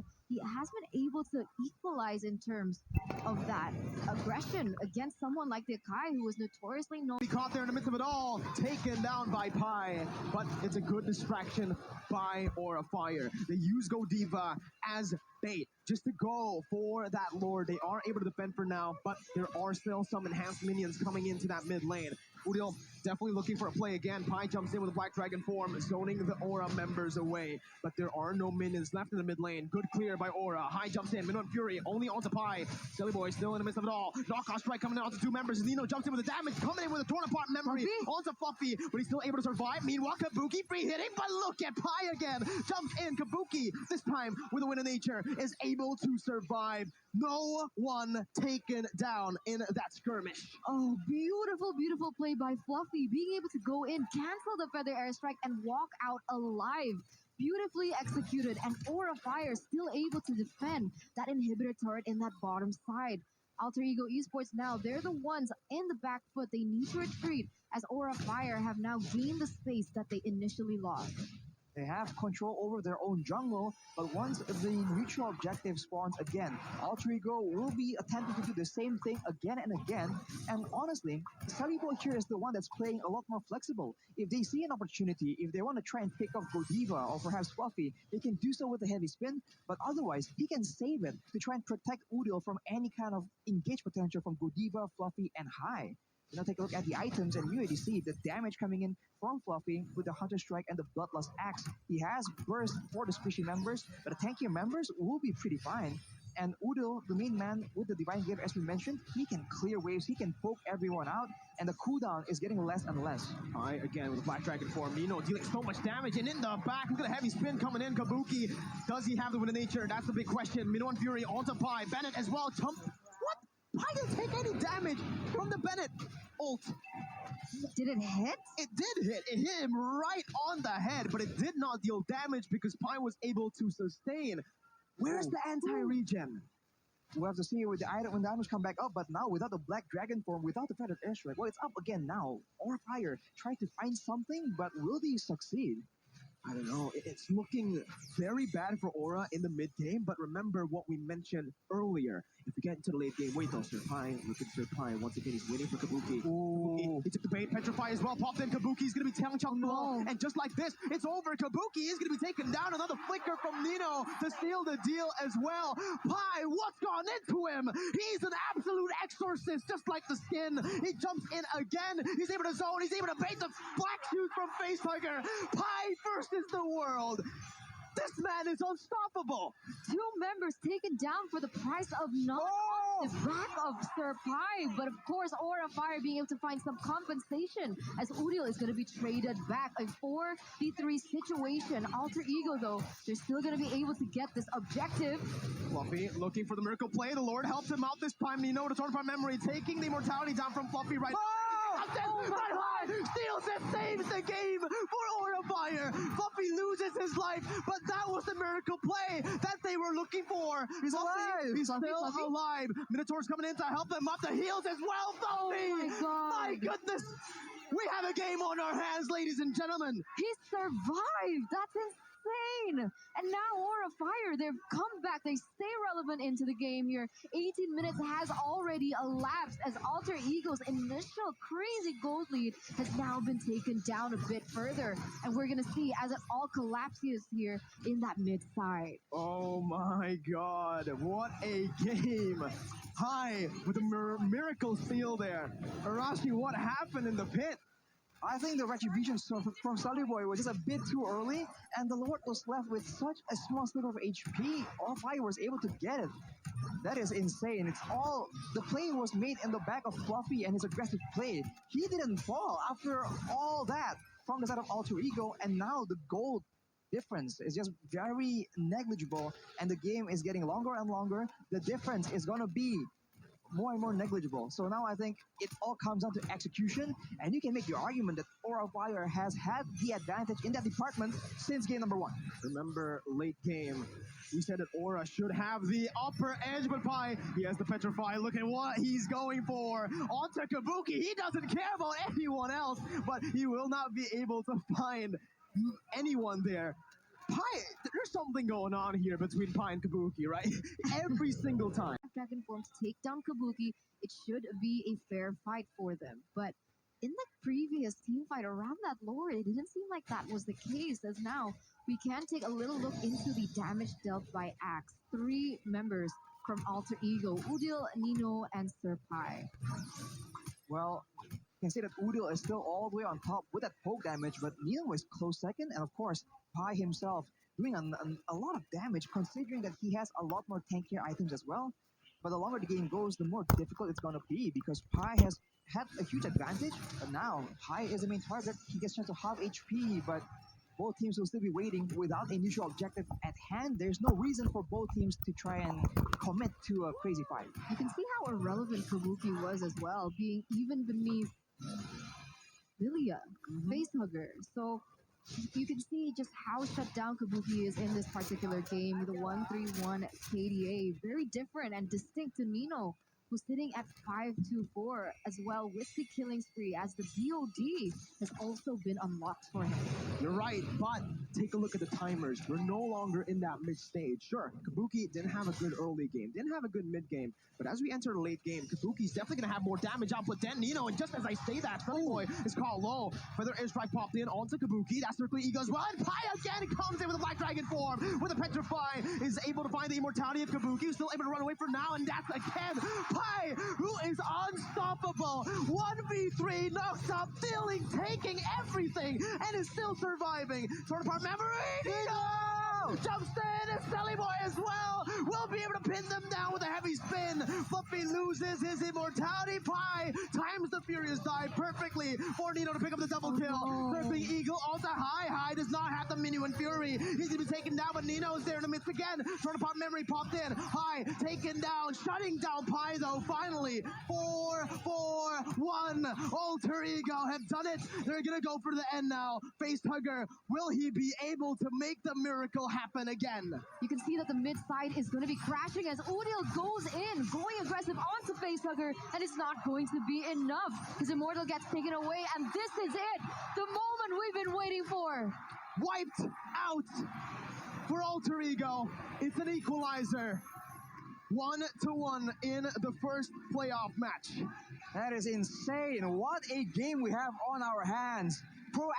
far, he has been able to equalize in terms of that aggression against someone like the Kai, who was notoriously known. He caught there in the midst of it all, taken down by Pi, but it's a good distraction by Aurafire. They use Godiva as bait just to go for that Lord. They are able to defend for now, but there are still some enhanced minions coming into that mid lane. Udil definitely looking for a play again. Pi jumps in with a Black Dragon form, zoning the Aura members away, but there are no minions left in the mid lane. Good clear by Aura. High jumps in, Minnow and Fury only onto Pi. Silly Boy still in the midst of it all. Knockoff strike coming in onto two members. Nino jumps in with the damage, coming in with a torn apart memory onto Fluffy, but he's still able to survive. Meanwhile, Kabuki free hitting, but look at Pi again. Jumps in, Kabuki, this time with a win of nature, is able to survive. No one taken down in that skirmish. Oh, beautiful, beautiful play by Fluffy, being able to go in, cancel the Feather Airstrike, and walk out alive. Beautifully executed, and Aurafire still able to defend that inhibitor turret in that bottom side. Alter Ego Esports now, they're the ones in the back foot. They need to retreat as Aurafire have now gained the space that they initially lost. They have control over their own jungle, but once the neutral objective spawns again, Alter Ego will be attempting to do the same thing again and again. And honestly, Salibo here is the one that's playing a lot more flexible. If they see an opportunity, if they want to try and pick up Godiva or perhaps Fluffy, they can do so with a heavy spin, but otherwise, he can save it to try and protect Udil from any kind of engage potential from Godiva, Fluffy, and High. Now take a look at the items, and you already see the damage coming in from Fluffy with the Hunter Strike and the Bloodlust Axe. He has burst for the squishy members, but the tankier members will be pretty fine. And Udil, the main man with the Divine Gift, as we mentioned, he can clear waves, he can poke everyone out, and the cooldown is getting less and less. High again with the Black Dragon form. Nino dealing so much damage, and in the back, look at the heavy spin coming in. Kabuki, does he have the win of nature? That's the big question. Minnow and Fury onto Pi. Bennett as well. What? Pi didn't take any damage from the Bennett ult. Did it hit? It did hit. It hit him right on the head, but it did not deal damage because Pi was able to sustain. Where's the anti-regen? We'll have to see with the item when the items come back up, but now without the Black Dragon form, without the Feathered Airstrike, well, it's up again now. Aurafire trying to find something, but will they succeed? I don't know. It's looking very bad for Aura in the mid game, but remember what we mentioned earlier. If we get into the late game, wait though, Sir Pi, look at Sir Pi. Once again, he's waiting for Kabuki. Kabuki, he took the bait, Petrify as well, popped in. Kabuki's gonna be Tang Chong Duo, and just like this, it's over. Kabuki is gonna be taken down. Another flicker from Nino to seal the deal as well. Pi, what's gone into him? He's an absolute exorcist, just like the skin. He jumps in again. He's able to zone. He's able to bait the black shoes from Facehugger. Pi versus the world. This man is unstoppable. Two members taken down for the price of not the back of Sir Pi. But of course, Aurafire being able to find some compensation as Udil is going to be traded back. A 4v3 situation. Alter Ego, though, they're still going to be able to get this objective. Fluffy looking for the miracle play. The Lord helps him out this time. Nino to turn from memory, taking the immortality down from Fluffy right. Steals it, saves the game for Aurafire. Fluffy loses his life, but that was the miracle play that they were looking for. He's alive. He's still alive. Minotaur's coming in to help him up the heels as well. Fluffy! Oh my God. My goodness! We have a game on our hands, ladies and gentlemen. He survived. That's insane. And now Aurafire, they've come back. They stay relevant into the game here. 18 minutes has already elapsed as Alter Ego's initial crazy gold lead has now been taken down a bit further. And we're going to see as it all collapses here in that mid side. Oh my God, what a game. High with a miracle steal there. Arashi, what happened in the pit? I think the retribution from Sully Boy was just a bit too early, and the Lord was left with such a small sliver of HP. Aurafire was able to get it. That is insane. It's all the play was made in the back of Fluffy and his aggressive play. He didn't fall after all that from the side of Alter Ego, and now the gold difference is just very negligible, and the game is getting longer and longer. The difference is going to be more and more negligible. So now I think it all comes down to execution, and you can make your argument that Aurafire has had the advantage in that department since game number 1. Remember, late game, we said that Aura should have the upper edge, but Pi, he has the Petrify. Look at what he's going for. Onto Kabuki, he doesn't care about anyone else, but he will not be able to find anyone there. Pi, there's something going on here between Pi and Kabuki, right? Every single time. Dragon form to take down Kabuki, it should be a fair fight for them. But in the previous team fight around that lore, it didn't seem like that was the case, as now we can take a little look into the damage dealt by Axe. 3 members from Alter Ego, Udil, Nino, and Sir Pai. Well, you can say that Udil is still all the way on top with that poke damage, but Nino was close second, and of course, Pai himself doing a lot of damage, considering that he has a lot more tankier items as well. But the longer the game goes, the more difficult it's going to be, because Pai has had a huge advantage, but now Pai is the main target. He gets chance to half HP, but both teams will still be waiting without a neutral objective at hand. There's no reason for both teams to try and commit to a crazy fight. You can see how irrelevant Kabuki was as well, being even beneath Lilia, Facehugger. So you can see just how shut down Kabuki is in this particular game with a 1-3-1 KDA. Very different and distinct to Nino, who's sitting at 5-2-4 as well with the killing spree, as the BOD has also been unlocked for him. You're right, but take a look at the timers. We're no longer in that mid stage. Sure, Kabuki didn't have a good early game, didn't have a good mid game, but as we enter the late game, Kabuki's definitely going to have more damage output than Nino, and just as I say that, Sunny Boy is caught low. Feather Airstrike popped in onto Kabuki, that Circle E goes well, and Pai again comes in with a Black Dragon form, with a Petrify, is able to find the immortality of Kabuki, who's still able to run away for now, and that's again Pai, who is unstoppable. 1v3, knocks up, dealing, taking everything, and is still surviving. Torn apart memory, Nino! Jumps in, and Silly Boy as well will be able to pin them down with a heavy spin. Fluffy loses his immortality. Pai times the Furious Dive perfectly for Nino to pick up the double kill. Surfing Eagle onto High. High does not have the Minuan Fury. He's even taken down, but Nino is there in the midst again. Torn apart memory popped in. High taken down, shutting down Pai though. Finally, 4-4-1. Alter Ego have done it. They're gonna go for the end now. Facehugger, will he be able to make the miracle happen again? You can see that the mid side is going to be crashing as Udil goes in, going aggressive onto Facehugger, and it's not going to be enough. His Immortal gets taken away, and this is it. The moment we've been waiting for. Wiped out for Alter Ego. It's an equalizer. 1-1 in the first playoff match. That is insane. What a game we have on our hands. Proactive